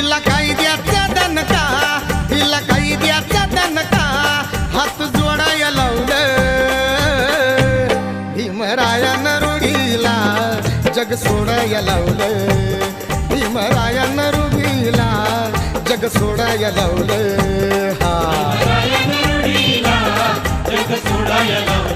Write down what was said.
हिला कायद्याचा दणका, हिला कायद्याचा दणका, हात जोडाया लावलं भीमरायानं रुगीला जग सोडाया लावलं, भीमरायानं रुगीला जग सोडाया लावलं. जग सोडाया लावलं.